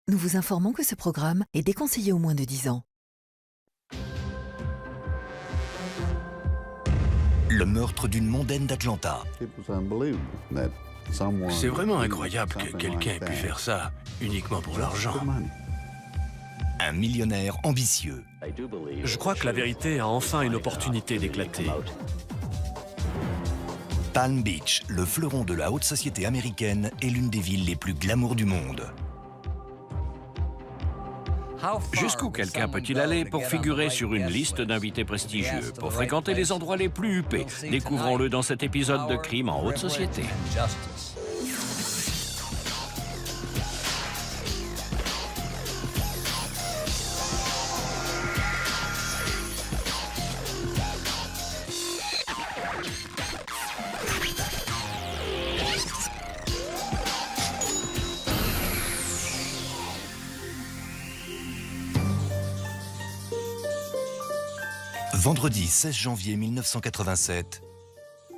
Nous vous informons que ce programme est déconseillé aux moins de 10 ans. Le meurtre d'une mondaine d'Atlanta. C'est vraiment incroyable que quelqu'un ait pu faire ça uniquement pour l'argent. Un millionnaire ambitieux. Je crois que la vérité a enfin une opportunité d'éclater. Palm Beach, le fleuron de la haute société américaine, est l'une des villes les plus glamour du monde. Jusqu'où quelqu'un peut-il aller pour figurer sur une liste d'invités prestigieux, pour fréquenter les endroits les plus huppés? Découvrons-le dans cet épisode de Crime en haute société. Vendredi 16 janvier 1987,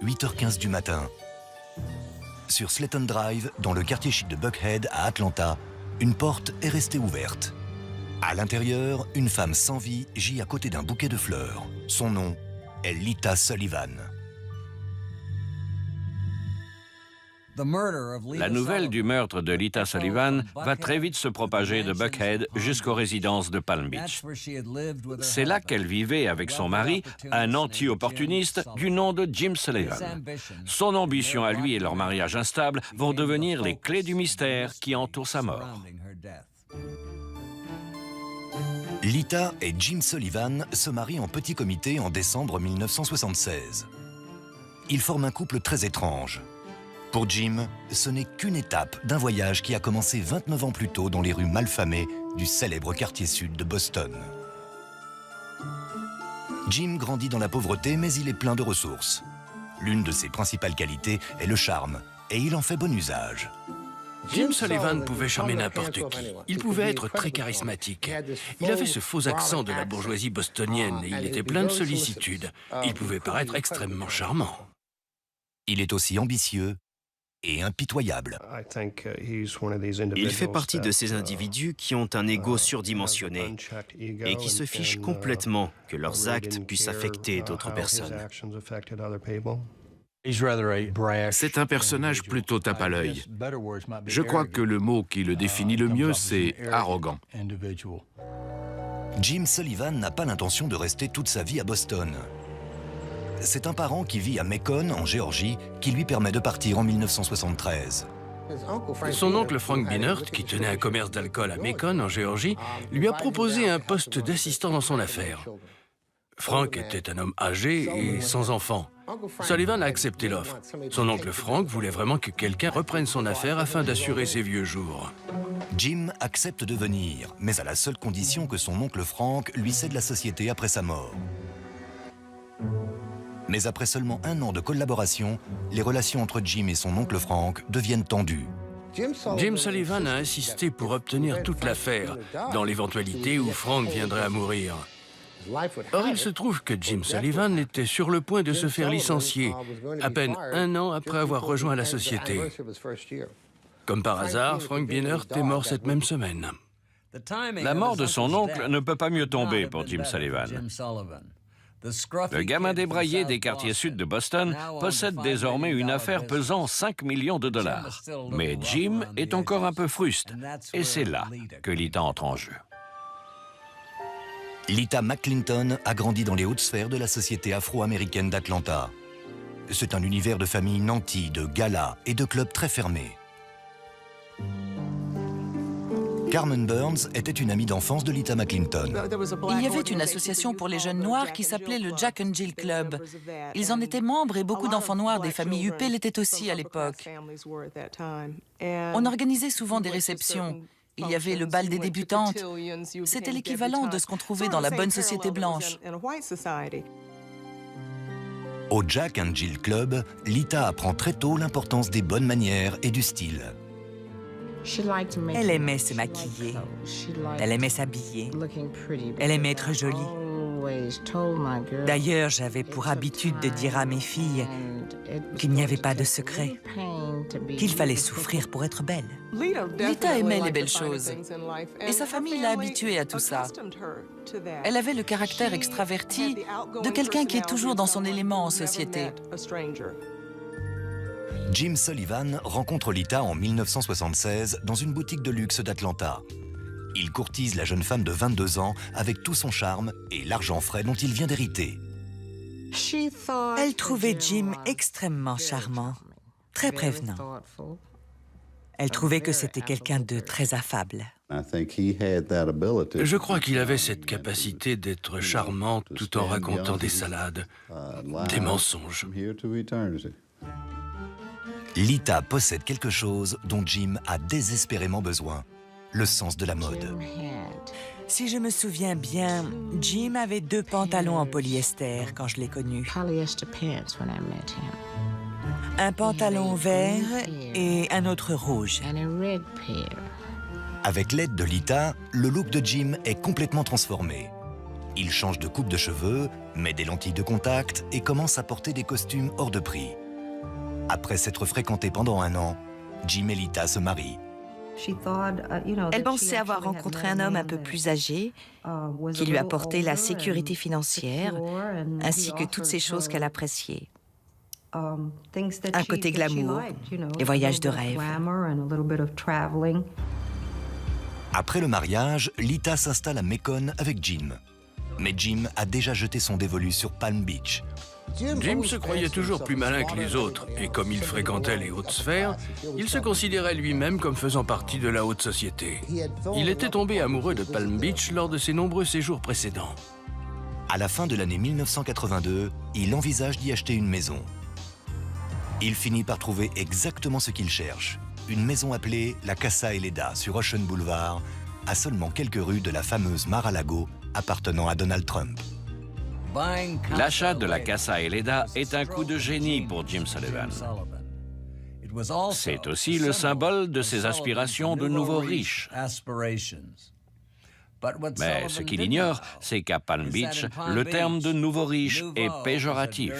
8h15 du matin. Sur Slayton Drive, dans le quartier chic de Buckhead, à Atlanta, une porte est restée ouverte. À l'intérieur, une femme sans vie gît à côté d'un bouquet de fleurs. Son nom est Lita Sullivan. La nouvelle du meurtre de Lita Sullivan va très vite se propager de Buckhead jusqu'aux résidences de Palm Beach. C'est là qu'elle vivait avec son mari, un anti-opportuniste du nom de Jim Sullivan. Son ambition à lui et leur mariage instable vont devenir les clés du mystère qui entoure sa mort. Lita et Jim Sullivan se marient en petit comité en décembre 1976. Ils forment un couple très étrange. Pour Jim, ce n'est qu'une étape d'un voyage qui a commencé 29 ans plus tôt dans les rues malfamées du célèbre quartier sud de Boston. Jim grandit dans la pauvreté, mais il est plein de ressources. L'une de ses principales qualités est le charme, et il en fait bon usage. Jim Sullivan pouvait charmer n'importe qui. Il pouvait être très charismatique. Il avait ce faux accent de la bourgeoisie bostonienne et il était plein de sollicitude. Il pouvait paraître extrêmement charmant. Il est aussi ambitieux et impitoyable. Il fait partie de ces individus qui ont un ego surdimensionné et qui se fichent complètement que leurs actes puissent affecter d'autres personnes. C'est un personnage plutôt tape à l'œil. Je crois que le mot qui le définit le mieux, c'est arrogant. Jim Sullivan n'a pas l'intention de rester toute sa vie à Boston. C'est un parent qui vit à Macon, en Géorgie, qui lui permet de partir en 1973. Son oncle Frank Bienert, qui tenait un commerce d'alcool à Macon, en Géorgie, lui a proposé un poste d'assistant dans son affaire. Frank était un homme âgé et sans enfant. Sullivan a accepté l'offre. Son oncle Frank voulait vraiment que quelqu'un reprenne son affaire afin d'assurer ses vieux jours. Jim accepte de venir, mais à la seule condition que son oncle Frank lui cède la société après sa mort. Mais après seulement 1 an de collaboration, les relations entre Jim et son oncle Frank deviennent tendues. Jim Sullivan a insisté pour obtenir toute l'affaire, dans l'éventualité où Frank viendrait à mourir. Or, il se trouve que Jim Sullivan était sur le point de se faire licencier, à peine 1 an après avoir rejoint la société. Comme par hasard, Frank Bienert est mort cette même semaine. La mort de son oncle ne peut pas mieux tomber pour Jim Sullivan. Le gamin débraillé des quartiers sud de Boston possède désormais une affaire pesant 5 millions de dollars. Mais Jim est encore un peu fruste, et c'est là que Lita entre en jeu. Lita McClinton a grandi dans les hautes sphères de la société afro-américaine d'Atlanta. C'est un univers de famille nantie, de galas et de clubs très fermés. Carmen Burns était une amie d'enfance de Lita McClinton. Il y avait une association pour les jeunes noirs qui s'appelait le Jack and Jill Club. Ils en étaient membres et beaucoup d'enfants noirs des familles huppées l'étaient aussi à l'époque. On organisait souvent des réceptions. Il y avait le bal des débutantes. C'était l'équivalent de ce qu'on trouvait dans la bonne société blanche. Au Jack and Jill Club, Lita apprend très tôt l'importance des bonnes manières et du style. Elle aimait se maquiller. Elle aimait s'habiller. Elle aimait être jolie. D'ailleurs, j'avais pour habitude de dire à mes filles qu'il n'y avait pas de secret, qu'il fallait souffrir pour être belle. Lita aimait les belles choses. Et sa famille l'a habituée à tout ça. Elle avait le caractère extraverti de quelqu'un qui est toujours dans son élément en société. Jim Sullivan rencontre Lita en 1976 dans une boutique de luxe d'Atlanta. Il courtise la jeune femme de 22 ans avec tout son charme et l'argent frais dont il vient d'hériter. Elle trouvait Jim extrêmement charmant, très prévenant. Elle trouvait que c'était quelqu'un de très affable. Je crois qu'il avait cette capacité d'être charmant tout en racontant des salades, des mensonges. Lita possède quelque chose dont Jim a désespérément besoin, le sens de la mode. Si je me souviens bien, Jim avait 2 pantalons en polyester quand je l'ai connu. Un pantalon vert et un autre rouge. Avec l'aide de Lita, le look de Jim est complètement transformé. Il change de coupe de cheveux, met des lentilles de contact et commence à porter des costumes hors de prix. Après s'être fréquentés pendant 1 an, Jim et Lita se marient. Elle pensait avoir rencontré un homme un peu plus âgé, qui lui apportait la sécurité financière, ainsi que toutes ces choses qu'elle appréciait. Un côté glamour, les voyages de rêve. Après le mariage, Lita s'installe à Macon avec Jim. Mais Jim a déjà jeté son dévolu sur Palm Beach. Jim se croyait toujours plus malin que les autres, et comme il fréquentait les hautes sphères, il se considérait lui-même comme faisant partie de la haute société. Il était tombé amoureux de Palm Beach lors de ses nombreux séjours précédents. À la fin de l'année 1982, il envisage d'y acheter une maison. Il finit par trouver exactement ce qu'il cherche. Une maison appelée la Casa Eleda sur Ocean Boulevard, à seulement quelques rues de la fameuse Mar-a-Lago appartenant à Donald Trump. L'achat de la Casa Eleda est un coup de génie pour Jim Sullivan. C'est aussi le symbole de ses aspirations de nouveau riche. Mais ce qu'il ignore, c'est qu'à Palm Beach, le terme de nouveau riche est péjoratif.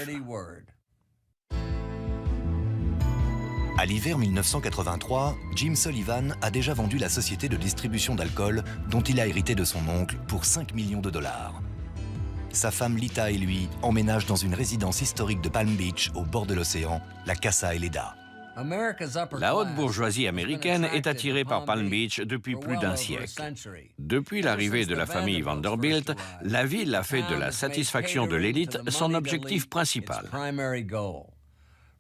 À l'hiver 1983, Jim Sullivan a déjà vendu la société de distribution d'alcool dont il a hérité de son oncle pour 5 millions de dollars. Sa femme Lita et lui emménagent dans une résidence historique de Palm Beach au bord de l'océan, la Casa Eleda. La haute bourgeoisie américaine est attirée par Palm Beach depuis plus d'1 siècle. Depuis l'arrivée de la famille Vanderbilt, la ville a fait de la satisfaction de l'élite son objectif principal.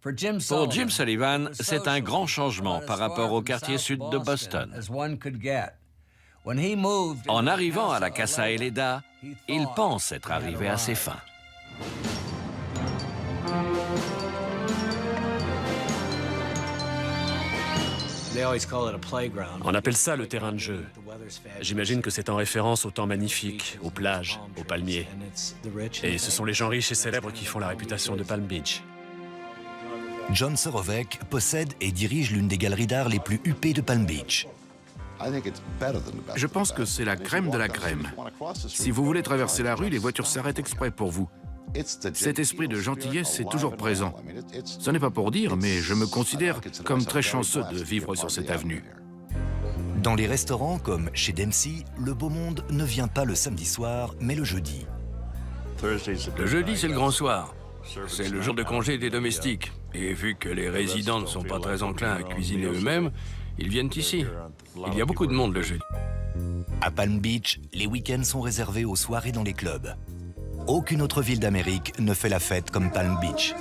Pour Jim Sullivan, c'est un grand changement par rapport au quartier sud de Boston. En arrivant à la Casa Eleda, il pense être arrivé à ses fins. On appelle ça le terrain de jeu. J'imagine que c'est en référence aux temps magnifiques, aux plages, aux palmiers. Et ce sont les gens riches et célèbres qui font la réputation de Palm Beach. John Sorovec possède et dirige l'une des galeries d'art les plus huppées de Palm Beach. Je pense que c'est la crème de la crème. Si vous voulez traverser la rue, les voitures s'arrêtent exprès pour vous. Cet esprit de gentillesse est toujours présent. Ce n'est pas pour dire, mais je me considère comme très chanceux de vivre sur cette avenue. Dans les restaurants comme chez Dempsey, le beau monde ne vient pas le samedi soir, mais le jeudi. Le jeudi, c'est le grand soir. C'est le jour de congé des domestiques. Et vu que les résidents ne sont pas très enclins à cuisiner eux-mêmes, ils viennent ici. Il y a beaucoup de monde le jeudi. À Palm Beach, les week-ends sont réservés aux soirées dans les clubs. Aucune autre ville d'Amérique ne fait la fête comme Palm Beach.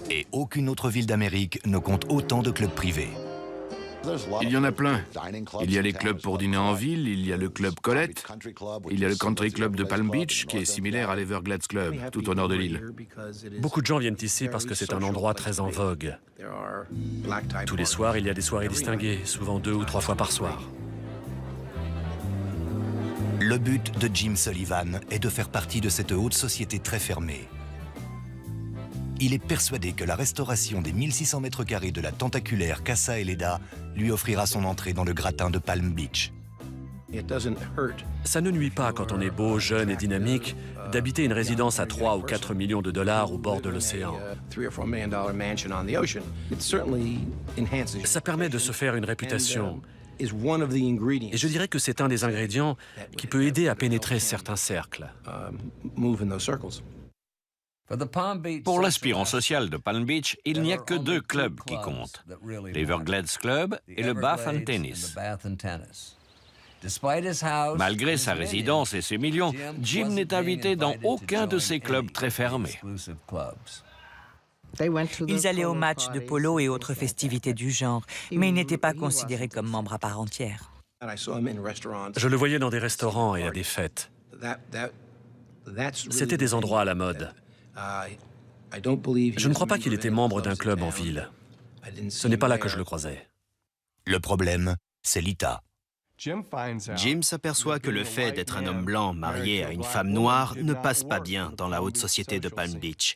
Et aucune autre ville d'Amérique ne compte autant de clubs privés. Il y en a plein. Il y a les clubs pour dîner en ville, il y a le club Colette, il y a le Country Club de Palm Beach, qui est similaire à l'Everglades Club, tout au nord de l'île. Beaucoup de gens viennent ici parce que c'est un endroit très en vogue. Tous les soirs, il y a des soirées distinguées, souvent 2 ou 3 fois par soir. Le but de Jim Sullivan est de faire partie de cette haute société très fermée. Il est persuadé que la restauration des 1600 mètres carrés de la tentaculaire Casa Eleda lui offrira son entrée dans le gratin de Palm Beach. Ça ne nuit pas, quand on est beau, jeune et dynamique, d'habiter une résidence à 3 ou 4 millions de dollars au bord de l'océan. Ça permet de se faire une réputation. Et je dirais que c'est un des ingrédients qui peut aider à pénétrer certains cercles. Pour l'aspirant social de Palm Beach, il n'y a que 2 clubs qui comptent, l'Everglades Club et le Bath and Tennis. Malgré sa résidence et ses millions, Jim n'est invité dans aucun de ces clubs très fermés. Ils allaient aux matchs de polo et autres festivités du genre, mais ils n'étaient pas considérés comme membres à part entière. Je le voyais dans des restaurants et à des fêtes. C'était des endroits à la mode. Je ne crois pas qu'il était membre d'un club en ville. Ce n'est pas là que je le croisais. Le problème, c'est Lita. Jim s'aperçoit que le fait d'être un homme blanc marié à une femme noire ne passe pas bien dans la haute société de Palm Beach.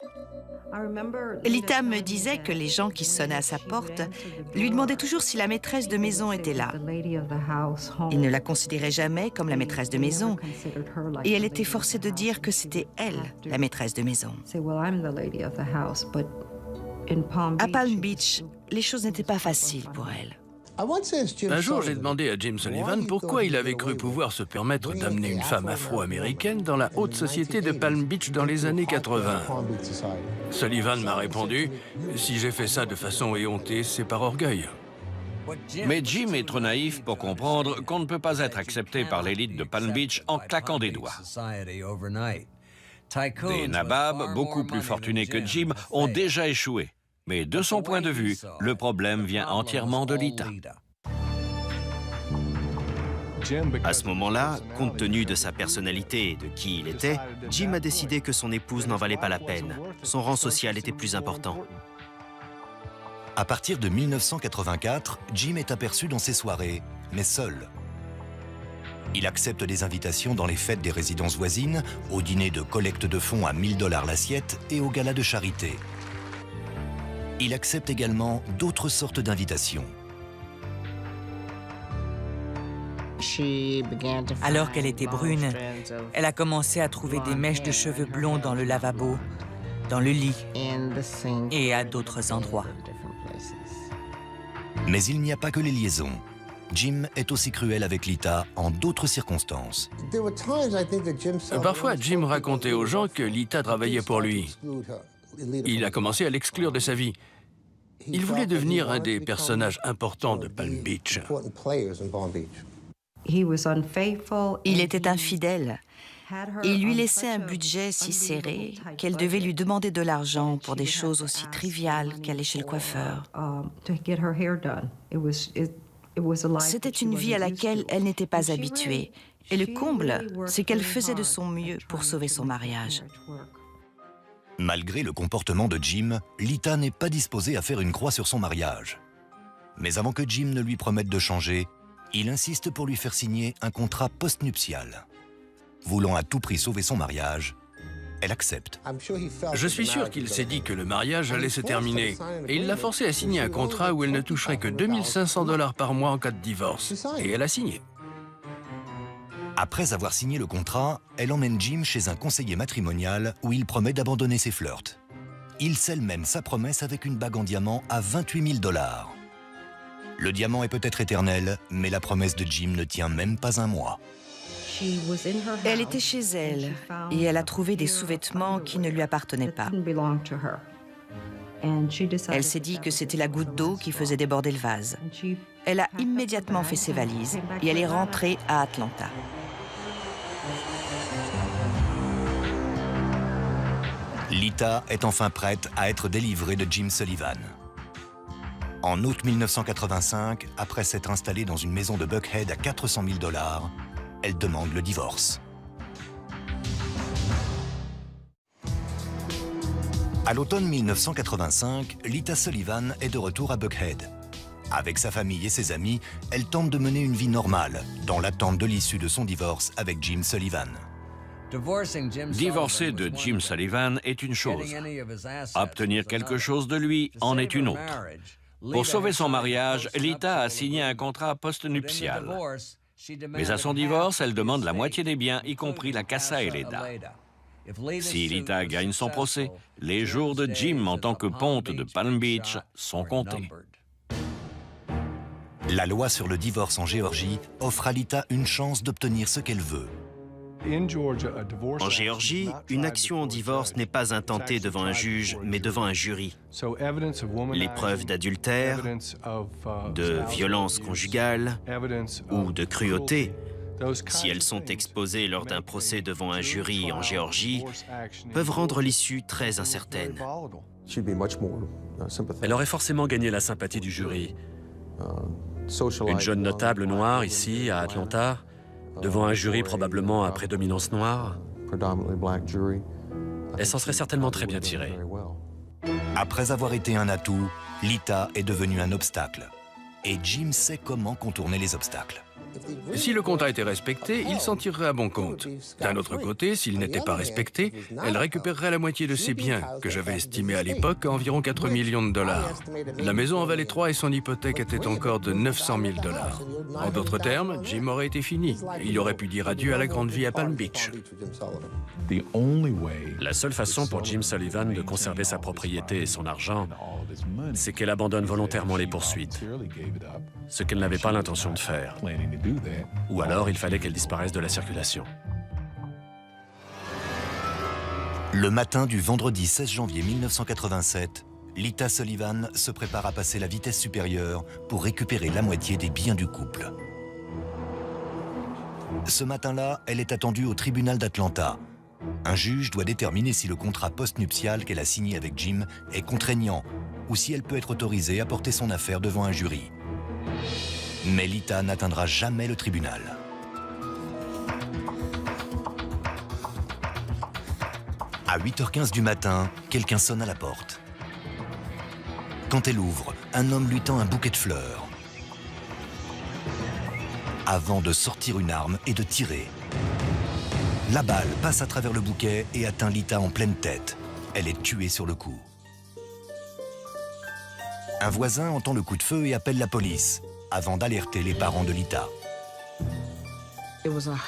Lita me disait que les gens qui sonnaient à sa porte lui demandaient toujours si la maîtresse de maison était là. Ils ne la considéraient jamais comme la maîtresse de maison, et elle était forcée de dire que c'était elle, la maîtresse de maison. À Palm Beach, les choses n'étaient pas faciles pour elle. Un jour, j'ai demandé à Jim Sullivan pourquoi il avait cru pouvoir se permettre d'amener une femme afro-américaine dans la haute société de Palm Beach dans les années 80. Sullivan m'a répondu « Si j'ai fait ça de façon éhontée, c'est par orgueil. » Mais Jim est trop naïf pour comprendre qu'on ne peut pas être accepté par l'élite de Palm Beach en claquant des doigts. Des nababs, beaucoup plus fortunés que Jim, ont déjà échoué. Mais de son point de vue, le problème vient entièrement de Lita. À ce moment-là, compte tenu de sa personnalité et de qui il était, Jim a décidé que son épouse n'en valait pas la peine. Son rang social était plus important. À partir de 1984, Jim est aperçu dans ses soirées, mais seul. Il accepte des invitations dans les fêtes des résidences voisines, au dîner de collecte de fonds à 1 000 $ l'assiette et au gala de charité. Il accepte également d'autres sortes d'invitations. Alors qu'elle était brune, elle a commencé à trouver des mèches de cheveux blonds dans le lavabo, dans le lit et à d'autres endroits. Mais il n'y a pas que les liaisons. Jim est aussi cruel avec Lita en d'autres circonstances. Parfois, Jim racontait aux gens que Lita travaillait pour lui. Il a commencé à l'exclure de sa vie. Il voulait devenir un des personnages importants de Palm Beach. Il était infidèle. Il lui laissait un budget si serré qu'elle devait lui demander de l'argent pour des choses aussi triviales qu'aller chez le coiffeur. C'était une vie à laquelle elle n'était pas habituée. Et le comble, c'est qu'elle faisait de son mieux pour sauver son mariage. Malgré le comportement de Jim, Lita n'est pas disposée à faire une croix sur son mariage. Mais avant que Jim ne lui promette de changer, il insiste pour lui faire signer un contrat post-nuptial. Voulant à tout prix sauver son mariage, elle accepte. Je suis sûr qu'il s'est dit que le mariage allait se terminer. Et il l'a forcée à signer un contrat où elle ne toucherait que 2 500 $ par mois en cas de divorce. Et elle a signé. Après avoir signé le contrat, elle emmène Jim chez un conseiller matrimonial où il promet d'abandonner ses flirts. Il scelle même sa promesse avec une bague en diamant à 28 000 $. Le diamant est peut-être éternel, mais la promesse de Jim ne tient même pas un mois. Elle était chez elle et elle a trouvé des sous-vêtements qui ne lui appartenaient pas. Elle s'est dit que c'était la goutte d'eau qui faisait déborder le vase. Elle a immédiatement fait ses valises et elle est rentrée à Atlanta. Lita est enfin prête à être délivrée de Jim Sullivan. En août 1985, après s'être installée dans une maison de Buckhead à 400 000 $, elle demande le divorce. À l'automne 1985, Lita Sullivan est de retour à Buckhead. Avec sa famille et ses amis, elle tente de mener une vie normale, dans l'attente de l'issue de son divorce avec Jim Sullivan. Divorcer de Jim Sullivan est une chose. Obtenir quelque chose de lui en est une autre. Pour sauver son mariage, Lita a signé un contrat post-nuptial. Mais à son divorce, elle demande la moitié des biens, y compris la Casa Eleda. Si Lita gagne son procès, les jours de Jim en tant que ponte de Palm Beach sont comptés. La loi sur le divorce en Géorgie offre à Lita une chance d'obtenir ce qu'elle veut. En Géorgie, une action en divorce n'est pas intentée devant un juge, mais devant un jury. Les preuves d'adultère, de violence conjugale ou de cruauté, si elles sont exposées lors d'un procès devant un jury en Géorgie, peuvent rendre l'issue très incertaine. Elle aurait forcément gagné la sympathie du jury. Une jeune notable noire ici, à Atlanta, devant un jury probablement à prédominance noire, elle s'en serait certainement très bien tirée. Après avoir été un atout, Lita est devenue un obstacle. Et Jim sait comment contourner les obstacles. Si le contrat était respecté, il s'en tirerait à bon compte. D'un autre côté, s'il n'était pas respecté, elle récupérerait la moitié de ses biens, que j'avais estimés à l'époque à environ 4 millions de dollars. La maison en valait 3 et son hypothèque était encore de 900 000 dollars. En d'autres termes, Jim aurait été fini. Il aurait pu dire adieu à la grande vie à Palm Beach. La seule façon pour Jim Sullivan de conserver sa propriété et son argent, c'est qu'elle abandonne volontairement les poursuites, ce qu'elle n'avait pas l'intention de faire. Ou alors, il fallait qu'elle disparaisse de la circulation. Le matin du vendredi 16 janvier 1987, Lita Sullivan se prépare à passer la vitesse supérieure pour récupérer la moitié des biens du couple. Ce matin-là, elle est attendue au tribunal d'Atlanta. Un juge doit déterminer si le contrat post-nuptial qu'elle a signé avec Jim est contraignant ou si elle peut être autorisée à porter son affaire devant un jury. Mais Lita n'atteindra jamais le tribunal. À 8h15 du matin, quelqu'un sonne à la porte. Quand elle ouvre, un homme lui tend un bouquet de fleurs. Avant de sortir une arme et de tirer. La balle passe à travers le bouquet et atteint Lita en pleine tête. Elle est tuée sur le coup. Un voisin entend le coup de feu et appelle la police, avant d'alerter les parents de Lita.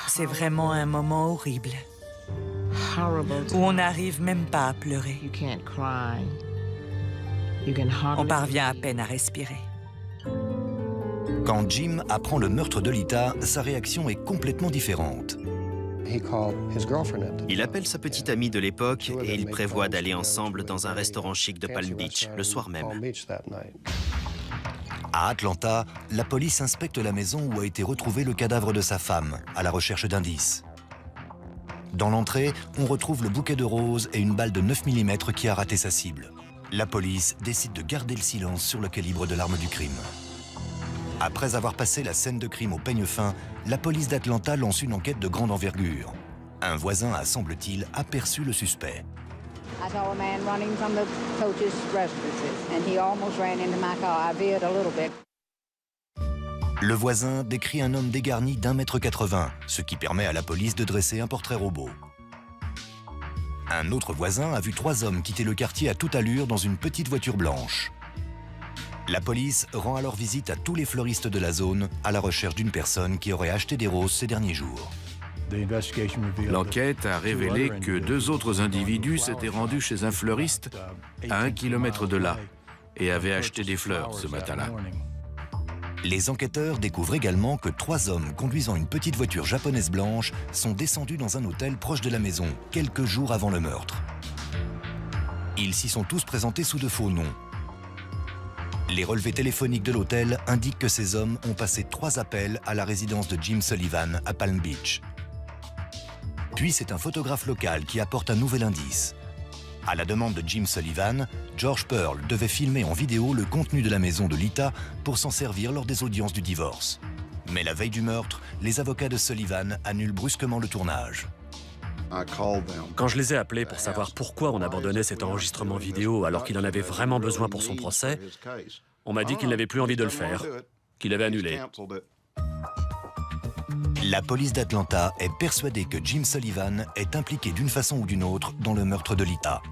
C'est vraiment un moment horrible, où on n'arrive même pas à pleurer. On parvient à peine à respirer. Quand Jim apprend le meurtre de Lita, sa réaction est complètement différente. Il appelle sa petite amie de l'époque et ils prévoient d'aller ensemble dans un restaurant chic de Palm Beach le soir même. À Atlanta, la police inspecte la maison où a été retrouvé le cadavre de sa femme, à la recherche d'indices. Dans l'entrée, on retrouve le bouquet de roses et une balle de 9 mm qui a raté sa cible. La police décide de garder le silence sur le calibre de l'arme du crime. Après avoir passé la scène de crime au peigne fin, la police d'Atlanta lance une enquête de grande envergure. Un voisin a, semble-t-il, aperçu le suspect. Le voisin décrit un homme dégarni d'1,80 m, ce qui permet à la police de dresser un portrait robot. Un autre voisin a vu 3 hommes quitter le quartier à toute allure dans une petite voiture blanche. La police rend alors visite à tous les fleuristes de la zone à la recherche d'une personne qui aurait acheté des roses ces derniers jours. L'enquête a révélé que 2 autres individus s'étaient rendus chez un fleuriste à 1 kilomètre de là et avaient acheté des fleurs ce matin-là. Les enquêteurs découvrent également que 3 hommes conduisant une petite voiture japonaise blanche sont descendus dans un hôtel proche de la maison quelques jours avant le meurtre. Ils s'y sont tous présentés sous de faux noms. Les relevés téléphoniques de l'hôtel indiquent que ces hommes ont passé 3 appels à la résidence de Jim Sullivan à Palm Beach. Puis c'est un photographe local qui apporte un nouvel indice. À la demande de Jim Sullivan, George Pearl devait filmer en vidéo le contenu de la maison de Lita pour s'en servir lors des audiences du divorce. Mais la veille du meurtre, les avocats de Sullivan annulent brusquement le tournage. Quand je les ai appelés pour savoir pourquoi on abandonnait cet enregistrement vidéo alors qu'il en avait vraiment besoin pour son procès, on m'a dit qu'il n'avait plus envie de le faire, qu'il avait annulé. La police d'Atlanta est persuadée que Jim Sullivan est impliqué d'une façon ou d'une autre dans le meurtre de Lita.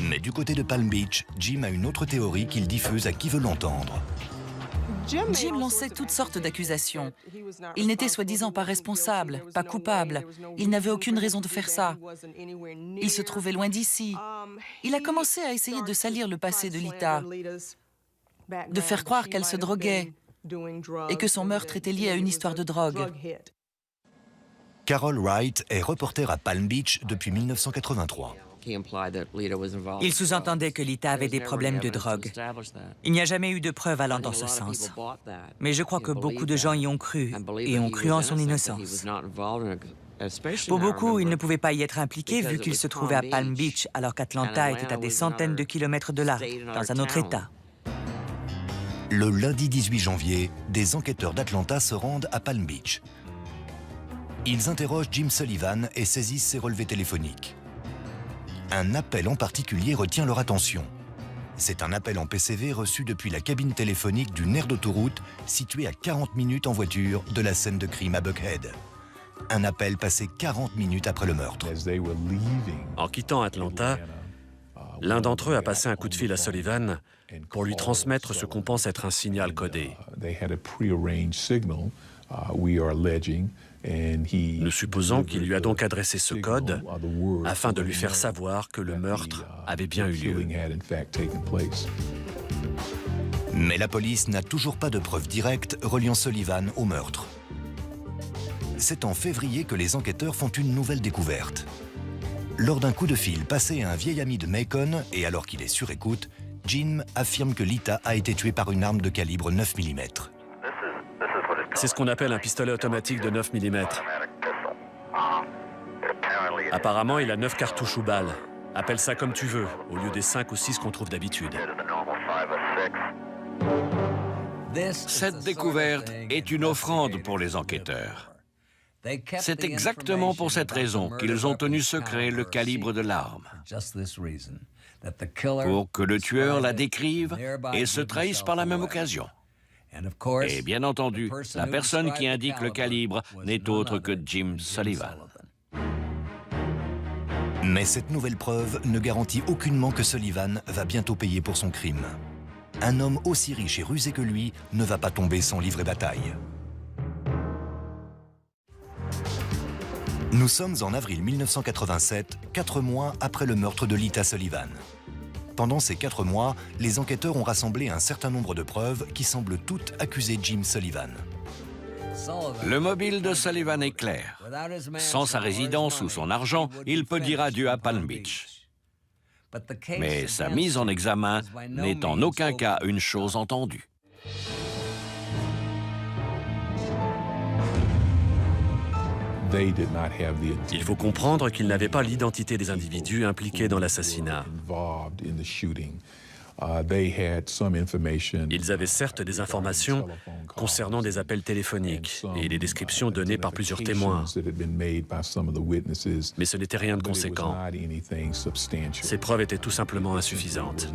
Mais du côté de Palm Beach, Jim a une autre théorie qu'il diffuse à qui veut l'entendre. Jim lançait toutes sortes d'accusations. Il n'était soi-disant pas responsable, pas coupable. Il n'avait aucune raison de faire ça. Il se trouvait loin d'ici. Il a commencé à essayer de salir le passé de Lita, de faire croire qu'elle se droguait et que son meurtre était lié à une histoire de drogue. Carol Wright est reporter à Palm Beach depuis 1983. Il sous-entendait que Lita avait des problèmes de drogue. Il n'y a jamais eu de preuves allant dans ce sens. Mais je crois que beaucoup de gens y ont cru, et ont cru en son innocence. Pour beaucoup, il ne pouvait pas y être impliqué vu qu'il se trouvait à Palm Beach, alors qu'Atlanta était à des centaines de kilomètres de là, dans un autre État. Le lundi 18 janvier, des enquêteurs d'Atlanta se rendent à Palm Beach. Ils interrogent Jim Sullivan et saisissent ses relevés téléphoniques. Un appel en particulier retient leur attention. C'est un appel en PCV reçu depuis la cabine téléphonique d'une aire d'autoroute située à 40 minutes en voiture de la scène de crime à Buckhead. Un appel passé 40 minutes après le meurtre. En quittant Atlanta, l'un d'entre eux a passé un coup de fil à Sullivan pour lui transmettre ce qu'on pense être un signal codé. Nous supposons qu'il lui a donc adressé ce code afin de lui faire savoir que le meurtre avait bien eu lieu. Mais la police n'a toujours pas de preuves directes reliant Sullivan au meurtre. C'est en février que les enquêteurs font une nouvelle découverte. Lors d'un coup de fil passé à un vieil ami de Macon, et alors qu'il est sur écoute, Jim affirme que Lita a été tuée par une arme de calibre 9 mm. C'est ce qu'on appelle un pistolet automatique de 9 mm. Apparemment, il a 9 cartouches ou balles. Appelle ça comme tu veux, au lieu des 5 ou 6 qu'on trouve d'habitude. Cette découverte est une offrande pour les enquêteurs. C'est exactement pour cette raison qu'ils ont tenu secret le calibre de l'arme. Pour que le tueur la décrive et se trahisse par la même occasion. Et bien entendu, la personne qui indique le calibre n'est autre que Jim Sullivan. Mais cette nouvelle preuve ne garantit aucunement que Sullivan va bientôt payer pour son crime. Un homme aussi riche et rusé que lui ne va pas tomber sans livrer bataille. Nous sommes en avril 1987, 4 mois après le meurtre de Lita Sullivan. Pendant ces 4 mois, les enquêteurs ont rassemblé un certain nombre de preuves qui semblent toutes accuser Jim Sullivan. Le mobile de Sullivan est clair. Sans sa résidence ou son argent, il peut dire adieu à Palm Beach. Mais sa mise en examen n'est en aucun cas une chose entendue. Il faut comprendre qu'ils n'avaient pas l'identité des individus impliqués dans l'assassinat. Ils avaient certes des informations concernant des appels téléphoniques et les descriptions données par plusieurs témoins. Mais ce n'était rien de conséquent. Ces preuves étaient tout simplement insuffisantes.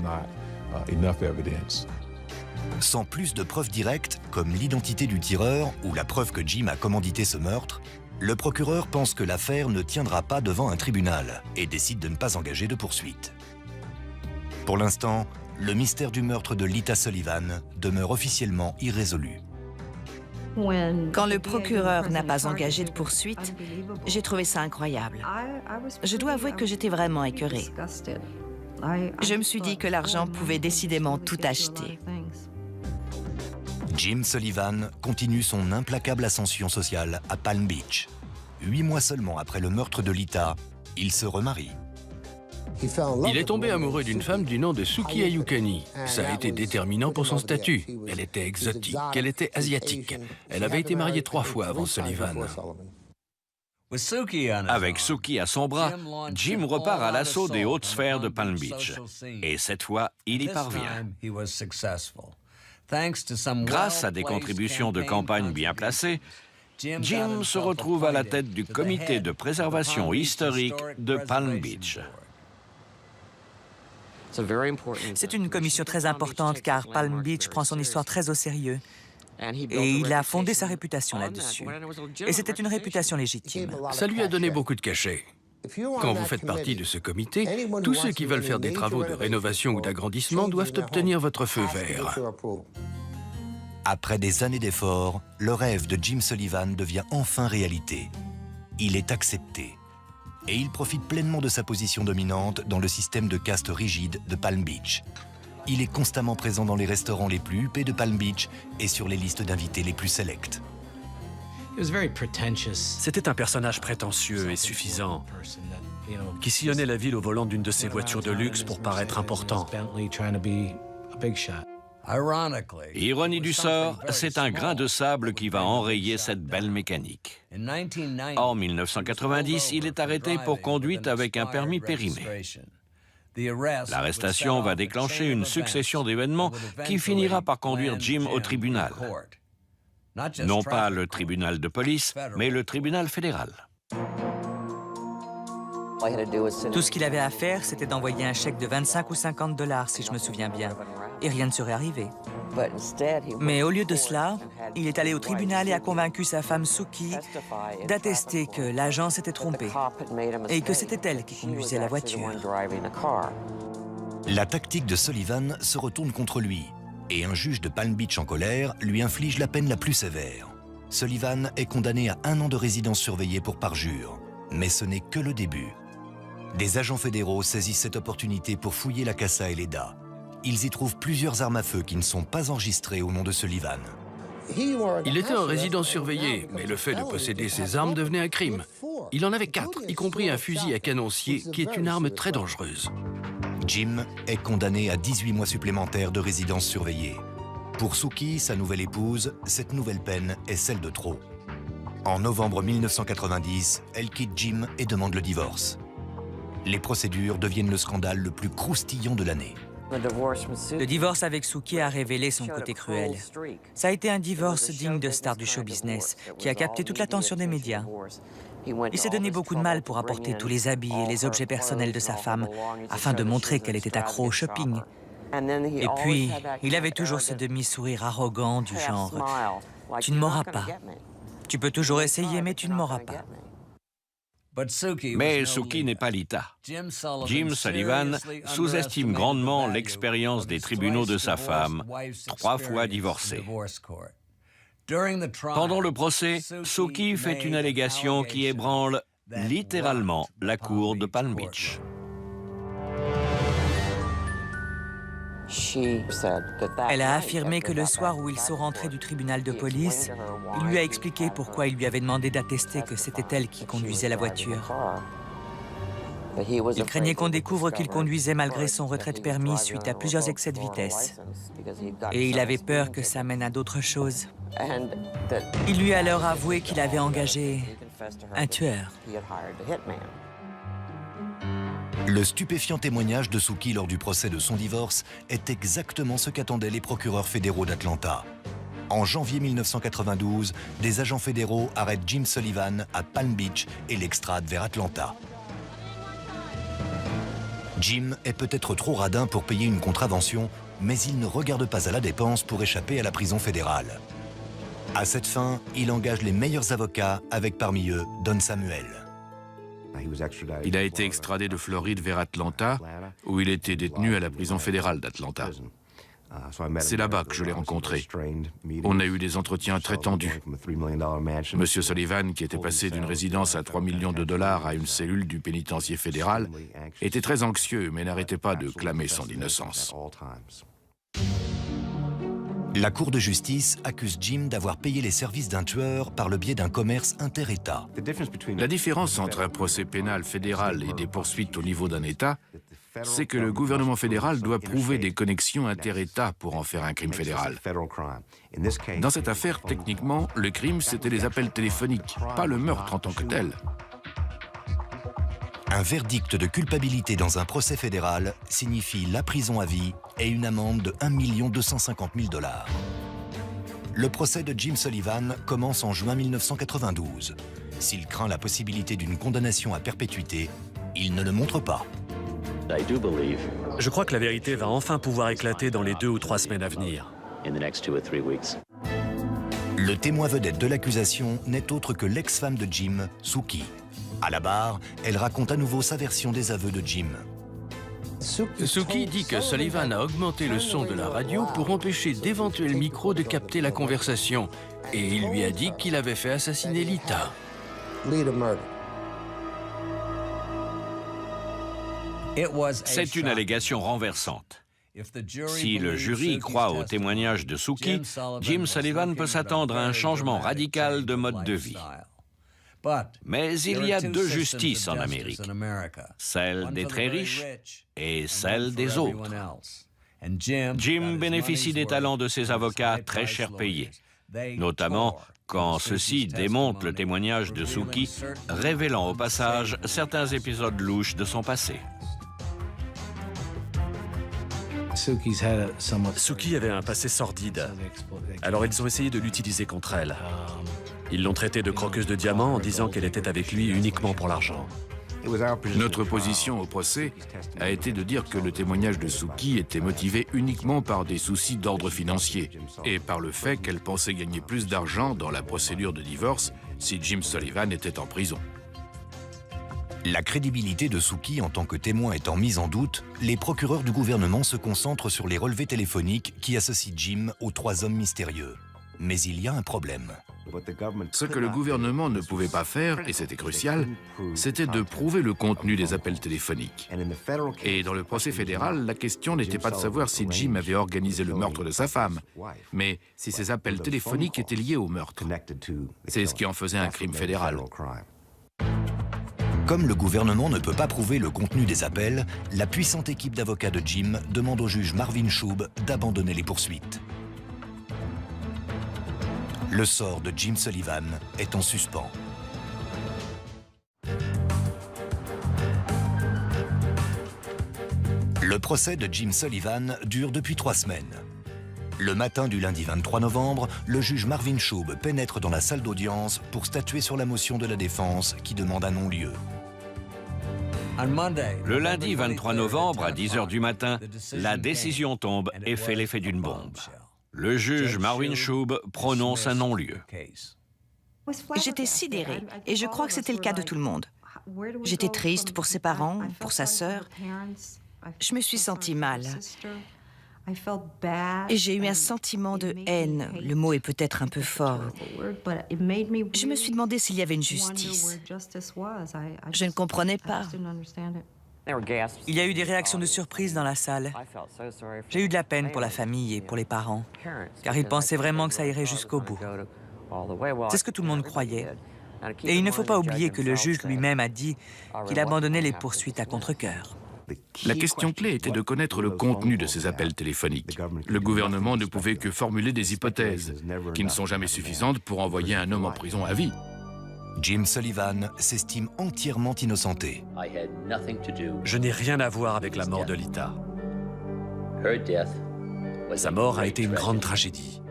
Sans plus de preuves directes, comme l'identité du tireur ou la preuve que Jim a commandité ce meurtre, le procureur pense que l'affaire ne tiendra pas devant un tribunal et décide de ne pas engager de poursuite. Pour l'instant, le mystère du meurtre de Lita Sullivan demeure officiellement irrésolu. Quand le procureur n'a pas engagé de poursuite, j'ai trouvé ça incroyable. Je dois avouer que j'étais vraiment écœurée. Je me suis dit que l'argent pouvait décidément tout acheter. Jim Sullivan continue son implacable ascension sociale à Palm Beach. 8 mois seulement après le meurtre de Lita, il se remarie. Il est tombé amoureux d'une femme du nom de Suki Ayukani. Ça a été déterminant pour son statut. Elle était exotique, elle était asiatique. Elle avait été mariée 3 fois avant Sullivan. Avec Suki à son bras, Jim repart à l'assaut des hautes sphères de Palm Beach. Et cette fois, il y parvient. Grâce à des contributions de campagne bien placées, Jim se retrouve à la tête du comité de préservation historique de Palm Beach. C'est une commission très importante car Palm Beach prend son histoire très au sérieux. Et il a fondé sa réputation là-dessus. Et c'était une réputation légitime. Ça lui a donné beaucoup de cachet. Quand vous faites partie de ce comité, tous ceux qui veulent faire des travaux de rénovation ou d'agrandissement doivent obtenir votre feu vert. Après des années d'efforts, le rêve de Jim Sullivan devient enfin réalité. Il est accepté. Et il profite pleinement de sa position dominante dans le système de caste rigide de Palm Beach. Il est constamment présent dans les restaurants les plus huppés de Palm Beach et sur les listes d'invités les plus sélectes. C'était un personnage prétentieux et suffisant, qui sillonnait la ville au volant d'une de ses voitures de luxe pour paraître important. Ironie du sort, c'est un grain de sable qui va enrayer cette belle mécanique. En 1990, il est arrêté pour conduite avec un permis périmé. L'arrestation va déclencher une succession d'événements qui finira par conduire Jim au tribunal. Non pas le tribunal de police, mais le tribunal fédéral. Tout ce qu'il avait à faire, c'était d'envoyer un chèque de 25 ou 50 $, si je me souviens bien. Et rien ne serait arrivé. Mais au lieu de cela, il est allé au tribunal et a convaincu sa femme Sookie d'attester que l'agent s'était trompé et que c'était elle qui conduisait la voiture. La tactique de Sullivan se retourne contre lui et un juge de Palm Beach en colère lui inflige la peine la plus sévère. Sullivan est condamné à 1 an de résidence surveillée pour parjure. Mais ce n'est que le début. Des agents fédéraux saisissent cette opportunité pour fouiller la Casa Eleda. Ils y trouvent plusieurs armes à feu qui ne sont pas enregistrées au nom de Sullivan. Il était en résidence surveillée, mais le fait de posséder ces armes devenait un crime. Il en avait 4, y compris un fusil à canoncier, qui est une arme très dangereuse. Jim est condamné à 18 mois supplémentaires de résidence surveillée. Pour Sookie, sa nouvelle épouse, cette nouvelle peine est celle de trop. En novembre 1990, elle quitte Jim et demande le divorce. Les procédures deviennent le scandale le plus croustillant de l'année. Le divorce avec Sookie a révélé son côté cruel. Ça a été un divorce digne de star du show business, qui a capté toute l'attention des médias. Il s'est donné beaucoup de mal pour apporter tous les habits et les objets personnels de sa femme, afin de montrer qu'elle était accro au shopping. Et puis, il avait toujours ce demi-sourire arrogant du genre « Tu ne m'auras pas. Tu peux toujours essayer, mais tu ne m'auras pas. » Mais Sookie n'est pas Lita. Jim Sullivan sous-estime grandement l'expérience des tribunaux de sa femme, 3 fois divorcée. Pendant le procès, Sookie fait une allégation qui ébranle littéralement la cour de Palm Beach. Elle a affirmé que le soir où ils sont rentrés du tribunal de police, il lui a expliqué pourquoi il lui avait demandé d'attester que c'était elle qui conduisait la voiture. Il craignait qu'on découvre qu'il conduisait malgré son retrait de permis suite à plusieurs excès de vitesse. Et il avait peur que ça mène à d'autres choses. Il lui a alors avoué qu'il avait engagé un tueur. Le stupéfiant témoignage de Sookie lors du procès de son divorce est exactement ce qu'attendaient les procureurs fédéraux d'Atlanta. En janvier 1992, des agents fédéraux arrêtent Jim Sullivan à Palm Beach et l'extradent vers Atlanta. Jim est peut-être trop radin pour payer une contravention, mais il ne regarde pas à la dépense pour échapper à la prison fédérale. À cette fin, il engage les meilleurs avocats, avec parmi eux Don Samuel. Il a été extradé de Floride vers Atlanta, où il était détenu à la prison fédérale d'Atlanta. C'est là-bas que je l'ai rencontré. On a eu des entretiens très tendus. Monsieur Sullivan, qui était passé d'une résidence à 3 millions de dollars à une cellule du pénitencier fédéral, était très anxieux, mais n'arrêtait pas de clamer son innocence. La Cour de justice accuse Jim d'avoir payé les services d'un tueur par le biais d'un commerce inter-État. La différence entre un procès pénal fédéral et des poursuites au niveau d'un État, c'est que le gouvernement fédéral doit prouver des connexions inter-États pour en faire un crime fédéral. Dans cette affaire, techniquement, le crime, c'était les appels téléphoniques, pas le meurtre en tant que tel. Un verdict de culpabilité dans un procès fédéral signifie la prison à vie et une amende de 1 250 000 $. Le procès de Jim Sullivan commence en juin 1992. S'il craint la possibilité d'une condamnation à perpétuité, il ne le montre pas. Je crois que la vérité va enfin pouvoir éclater dans les 2 ou 3 semaines à venir. Le témoin vedette de l'accusation n'est autre que l'ex-femme de Jim, Sookie. À la barre, elle raconte à nouveau sa version des aveux de Jim. Sookie dit que Sullivan a augmenté le son de la radio pour empêcher d'éventuels micros de capter la conversation. Et il lui a dit qu'il avait fait assassiner Lita. C'est une allégation renversante. Si le jury croit au témoignage de Sookie, Jim Sullivan peut s'attendre à un changement radical de mode de vie. Mais il y a deux justices en Amérique, celle des très riches et celle des autres. Jim bénéficie des talents de ses avocats très cher payés, notamment quand ceux-ci démontent le témoignage de Sookie, révélant au passage certains épisodes louches de son passé. Sookie avait un passé sordide, alors ils ont essayé de l'utiliser contre elle. Ils l'ont traitée de croqueuse de diamants en disant qu'elle était avec lui uniquement pour l'argent. Notre position au procès a été de dire que le témoignage de Sookie était motivé uniquement par des soucis d'ordre financier et par le fait qu'elle pensait gagner plus d'argent dans la procédure de divorce si Jim Sullivan était en prison. La crédibilité de Sookie en tant que témoin étant mise en doute, les procureurs du gouvernement se concentrent sur les relevés téléphoniques qui associent Jim aux trois hommes mystérieux. Mais il y a un problème. Ce que le gouvernement ne pouvait pas faire, et c'était crucial, c'était de prouver le contenu des appels téléphoniques. Et dans le procès fédéral, la question n'était pas de savoir si Jim avait organisé le meurtre de sa femme, mais si ces appels téléphoniques étaient liés au meurtre. C'est ce qui en faisait un crime fédéral. Comme le gouvernement ne peut pas prouver le contenu des appels, la puissante équipe d'avocats de Jim demande au juge Marvin Shub d'abandonner les poursuites. Le sort de Jim Sullivan est en suspens. Le procès de Jim Sullivan dure depuis 3 semaines. Le matin du lundi 23 novembre, le juge Marvin Shub pénètre dans la salle d'audience pour statuer sur la motion de la défense qui demande un non-lieu. Le lundi 23 novembre, à 10 h du matin, la décision tombe et fait l'effet d'une bombe. Le juge Marvin Shub prononce un non-lieu. J'étais sidérée, et je crois que c'était le cas de tout le monde. J'étais triste pour ses parents, pour sa sœur. Je me suis sentie mal. Et j'ai eu un sentiment de haine. Le mot est peut-être un peu fort. Je me suis demandé s'il y avait une justice. Je ne comprenais pas. Il y a eu des réactions de surprise dans la salle. J'ai eu de la peine pour la famille et pour les parents, car ils pensaient vraiment que ça irait jusqu'au bout. C'est ce que tout le monde croyait. Et il ne faut pas oublier que le juge lui-même a dit qu'il abandonnait les poursuites à contre-cœur. La question clé était de connaître le contenu de ces appels téléphoniques. Le gouvernement ne pouvait que formuler des hypothèses, qui ne sont jamais suffisantes pour envoyer un homme en prison à vie. Jim Sullivan s'estime entièrement innocenté. Je n'ai rien à voir avec la mort de Lita. Sa mort a été une grande tragédie.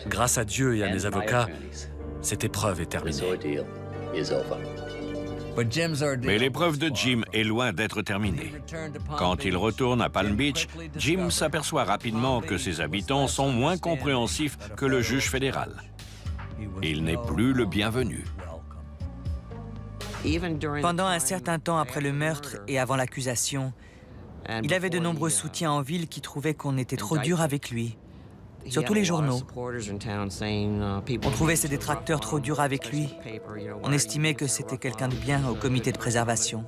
Grâce à Dieu et à mes avocats, cette épreuve est terminée. Mais l'épreuve de Jim est loin d'être terminée. Quand il retourne à Palm Beach, Jim s'aperçoit rapidement que ses habitants sont moins compréhensifs que le juge fédéral. Il n'est plus le bienvenu. Pendant un certain temps après le meurtre et avant l'accusation, il avait de nombreux soutiens en ville qui trouvaient qu'on était trop dur avec lui. Surtout les journaux. On trouvait ses détracteurs trop durs avec lui. On estimait que c'était quelqu'un de bien au comité de préservation.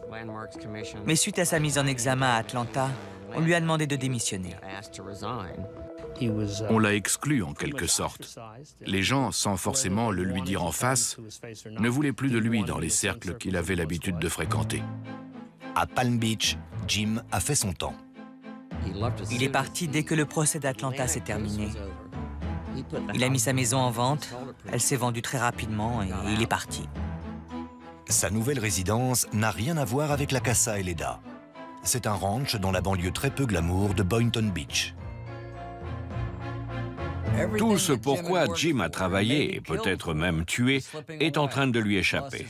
Mais suite à sa mise en examen à Atlanta, on lui a demandé de démissionner. On l'a exclu en quelque sorte. Les gens, sans forcément le lui dire en face, ne voulaient plus de lui dans les cercles qu'il avait l'habitude de fréquenter. À Palm Beach, Jim a fait son temps. Il est parti dès que le procès d'Atlanta s'est terminé. Il a mis sa maison en vente, elle s'est vendue très rapidement et il est parti. Sa nouvelle résidence n'a rien à voir avec la Casa Eleda. C'est un ranch dans la banlieue très peu glamour de Boynton Beach. Tout ce pourquoi Jim a travaillé et peut-être même tué est en train de lui échapper.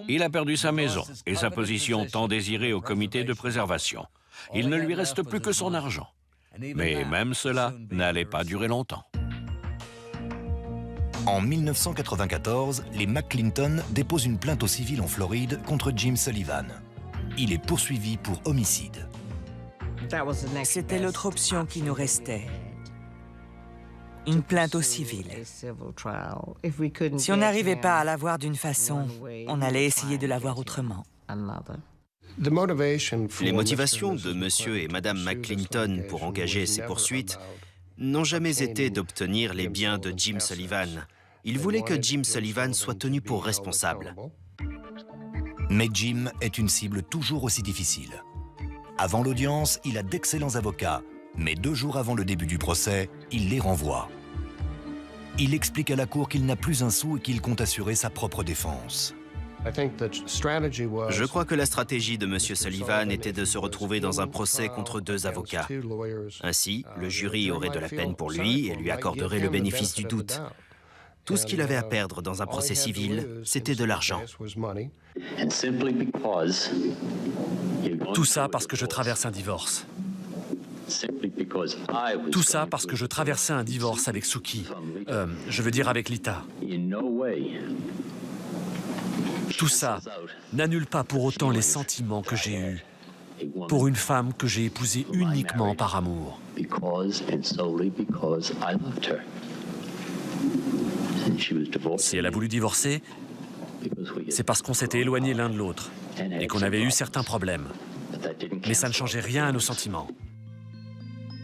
Il a perdu sa maison et sa position tant désirée au comité de préservation. Il ne lui reste plus que son argent. Mais même cela n'allait pas durer longtemps. En 1994, les McClinton déposent une plainte au civil en Floride contre Jim Sullivan. il est poursuivi pour homicide. C'était l'autre option qui nous restait. Une plainte au civil. Si on n'arrivait pas à l'avoir d'une façon, on allait essayer de l'avoir autrement. Les motivations de Monsieur et Madame McClinton pour engager ces poursuites n'ont jamais été d'obtenir les biens de Jim Sullivan. Ils voulaient que Jim Sullivan soit tenu pour responsable. Mais Jim est une cible toujours aussi difficile. Avant l'audience, il a d'excellents avocats, mais 2 jours avant le début du procès, il les renvoie. Il explique à la cour qu'il n'a plus un sou et qu'il compte assurer sa propre défense. Je crois que la stratégie de M. Sullivan était de se retrouver dans un procès contre 2 avocats. Ainsi, le jury aurait de la peine pour lui et lui accorderait le bénéfice du doute. Tout ce qu'il avait à perdre dans un procès civil, c'était de l'argent. Tout ça parce que je traverse un divorce. Tout ça parce que je traversais un divorce avec Suki. Je veux dire avec Lita. Tout ça n'annule pas pour autant les sentiments que j'ai eus pour une femme que j'ai épousée uniquement par amour. Si elle a voulu divorcer, c'est parce qu'on s'était éloignés l'un de l'autre et qu'on avait eu certains problèmes. Mais ça ne changeait rien à nos sentiments.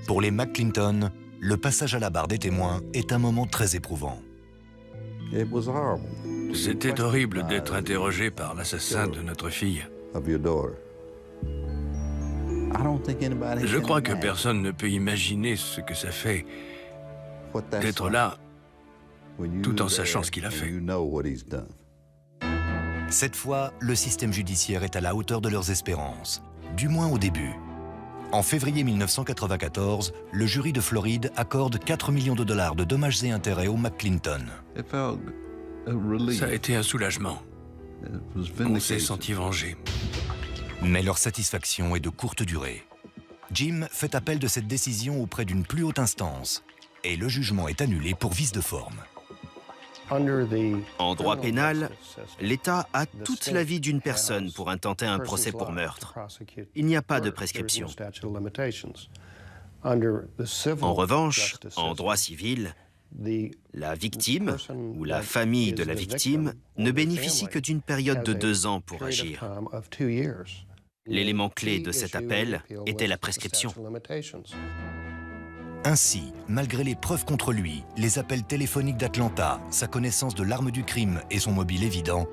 Pour les McClinton, le passage à la barre des témoins est un moment très éprouvant. C'était horrible d'être interrogé par l'assassin de notre fille. Je crois que personne ne peut imaginer ce que ça fait d'être là tout en sachant ce qu'il a fait. Cette fois, le système judiciaire est à la hauteur de leurs espérances, du moins au début. En février 1994, le jury de Floride accorde 4 millions de dollars de dommages et intérêts aux McClinton. Ça a été un soulagement. On s'est senti vengé. Mais leur satisfaction est de courte durée. Jim fait appel de cette décision auprès d'une plus haute instance et le jugement est annulé pour vice de forme. En droit pénal, l'État a toute la vie d'une personne pour intenter un procès pour meurtre. Il n'y a pas de prescription. En revanche, en droit civil, la victime ou la famille de la victime ne bénéficie que d'une période de 2 ans pour agir. L'élément clé de cet appel était la prescription. Ainsi, malgré les preuves contre lui, les appels téléphoniques d'Atlanta, sa connaissance de l'arme du crime et son mobile évident,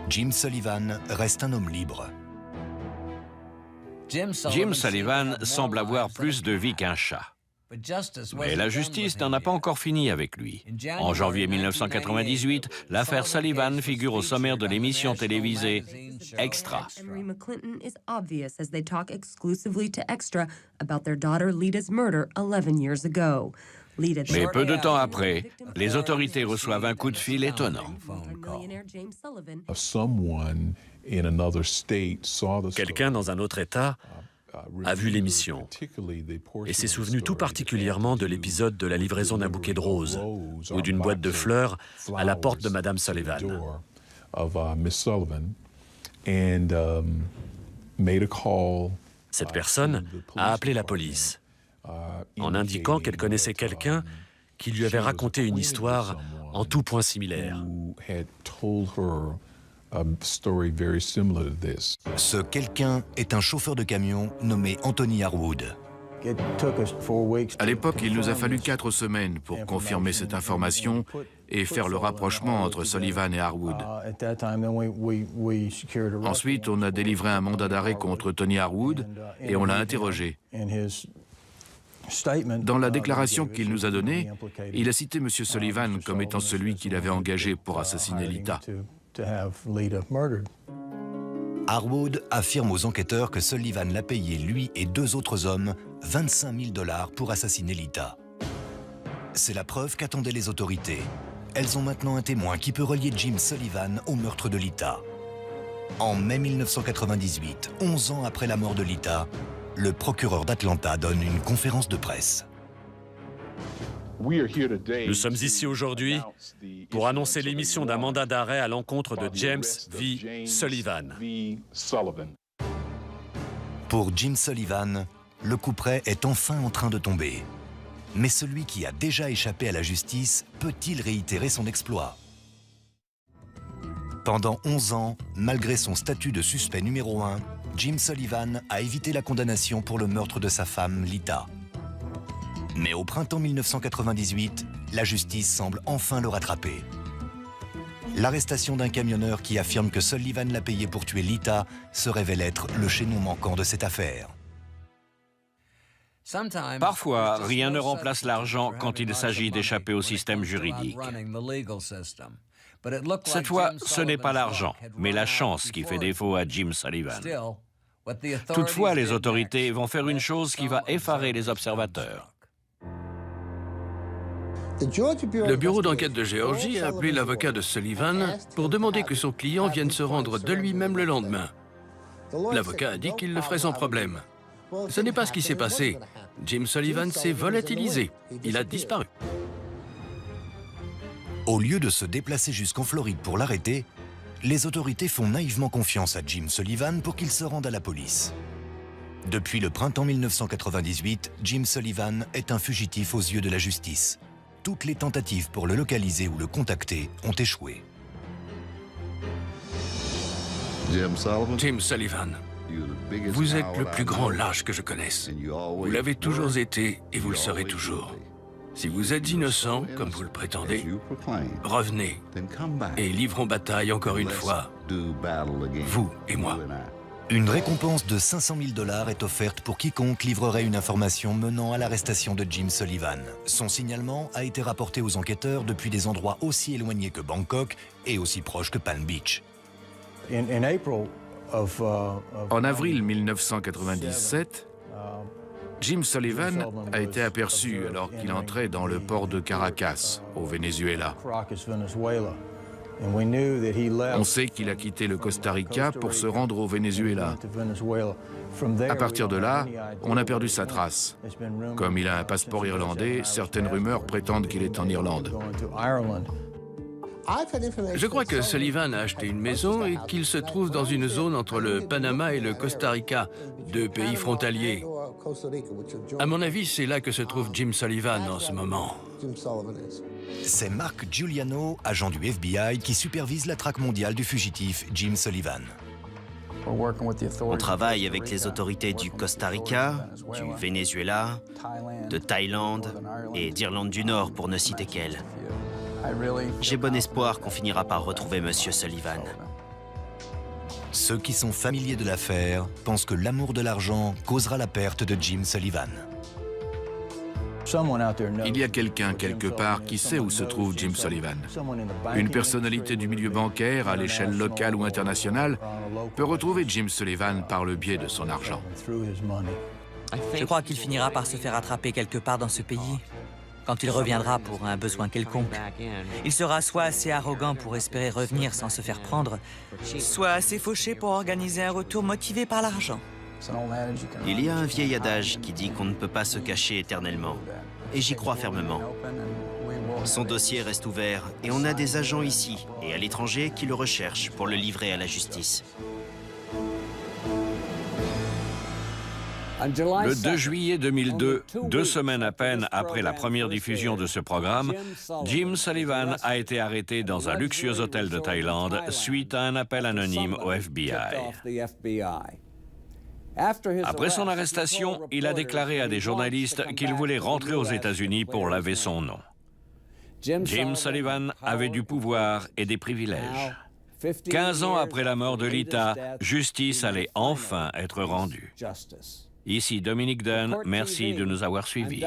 Jim Sullivan reste un homme libre. Jim Sullivan semble avoir plus de vie qu'un chat. Mais la justice n'en a pas encore fini avec lui. En janvier 1998, l'affaire Sullivan figure au sommaire de l'émission télévisée Extra. Mais peu de temps après, les autorités reçoivent un coup de fil étonnant. Quelqu'un dans un autre État a vu l'émission et s'est souvenu tout particulièrement de l'épisode de la livraison d'un bouquet de roses ou d'une boîte de fleurs à la porte de Madame Sullivan. Cette personne a appelé la police en indiquant qu'elle connaissait quelqu'un qui lui avait raconté une histoire en tout point similaire. Ce quelqu'un est un chauffeur de camion nommé Anthony Harwood. À l'époque, il nous a fallu 4 semaines pour confirmer cette information et faire le rapprochement entre Sullivan et Harwood. Ensuite, on a délivré un mandat d'arrêt contre Tony Harwood et on l'a interrogé. Dans la déclaration qu'il nous a donnée, il a cité M. Sullivan comme étant celui qu'il avait engagé pour assassiner Lita. Harwood affirme aux enquêteurs que Sullivan l'a payé, lui et 2 autres hommes, 25 000 $ pour assassiner Lita. C'est la preuve qu'attendaient les autorités. Elles ont maintenant un témoin qui peut relier Jim Sullivan au meurtre de Lita. En mai 1998, 11 ans après la mort de Lita, le procureur d'Atlanta donne une conférence de presse. Nous sommes ici aujourd'hui pour annoncer l'émission d'un mandat d'arrêt à l'encontre de James V. Sullivan. Pour Jim Sullivan, le couperet est enfin en train de tomber. Mais celui qui a déjà échappé à la justice peut-il réitérer son exploit? Pendant 11 ans, malgré son statut de suspect numéro 1, Jim Sullivan a évité la condamnation pour le meurtre de sa femme, Lita. Mais au printemps 1998, la justice semble enfin le rattraper. L'arrestation d'un camionneur qui affirme que Sullivan l'a payé pour tuer Lita se révèle être le chaînon manquant de cette affaire. Parfois, rien ne remplace l'argent quand il s'agit d'échapper au système juridique. Cette fois, ce n'est pas l'argent, mais la chance qui fait défaut à Jim Sullivan. Toutefois, les autorités vont faire une chose qui va effarer les observateurs. Le bureau d'enquête de Géorgie a appelé l'avocat de Sullivan pour demander que son client vienne se rendre de lui-même le lendemain. L'avocat a dit qu'il le ferait sans problème. Ce n'est pas ce qui s'est passé. Jim Sullivan s'est volatilisé. Il a disparu. Au lieu de se déplacer jusqu'en Floride pour l'arrêter, les autorités font naïvement confiance à Jim Sullivan pour qu'il se rende à la police. Depuis le printemps 1998, Jim Sullivan est un fugitif aux yeux de la justice. Toutes les tentatives pour le localiser ou le contacter ont échoué. Jim Sullivan, vous êtes le plus grand lâche que je connaisse. Vous l'avez toujours été et vous le serez toujours. Si vous êtes innocent, comme vous le prétendez, revenez et livrons bataille encore une fois, vous et moi. Une récompense de 500 000 $ est offerte pour quiconque livrerait une information menant à l'arrestation de Jim Sullivan. Son signalement a été rapporté aux enquêteurs depuis des endroits aussi éloignés que Bangkok et aussi proches que Palm Beach. En avril 1997, Jim Sullivan a été aperçu alors qu'il entrait dans le port de Caracas, au Venezuela. On sait qu'il a quitté le Costa Rica pour se rendre au Venezuela. À partir de là, on a perdu sa trace. Comme il a un passeport irlandais, certaines rumeurs prétendent qu'il est en Irlande. Je crois que Sullivan a acheté une maison et qu'il se trouve dans une zone entre le Panama et le Costa Rica, deux pays frontaliers. À mon avis, c'est là que se trouve Jim Sullivan en ce moment. C'est Mark Giuliano, agent du FBI, qui supervise la traque mondiale du fugitif Jim Sullivan. On travaille avec les autorités du Costa Rica, du Venezuela, de Thaïlande et d'Irlande du Nord, pour ne citer qu'elles. J'ai bon espoir qu'on finira par retrouver M. Sullivan. Ceux qui sont familiers de l'affaire pensent que l'amour de l'argent causera la perte de Jim Sullivan. Il y a quelqu'un quelque part qui sait où se trouve Jim Sullivan. Une personnalité du milieu bancaire, à l'échelle locale ou internationale, peut retrouver Jim Sullivan par le biais de son argent. Je crois qu'il finira par se faire attraper quelque part dans ce pays. Quand il reviendra pour un besoin quelconque, il sera soit assez arrogant pour espérer revenir sans se faire prendre, soit assez fauché pour organiser un retour motivé par l'argent. Il y a un vieil adage qui dit qu'on ne peut pas se cacher éternellement. Et j'y crois fermement. Son dossier reste ouvert et on a des agents ici et à l'étranger qui le recherchent pour le livrer à la justice. Le 2 juillet 2002, 2 semaines à peine après la première diffusion de ce programme, Jim Sullivan a été arrêté dans un luxueux hôtel de Thaïlande suite à un appel anonyme au FBI. Après son arrestation, il a déclaré à des journalistes qu'il voulait rentrer aux États-Unis pour laver son nom. Jim Sullivan avait du pouvoir et des privilèges. 15 ans après la mort de Lita, justice allait enfin être rendue. Ici Dominique Dunn, merci de nous avoir suivis.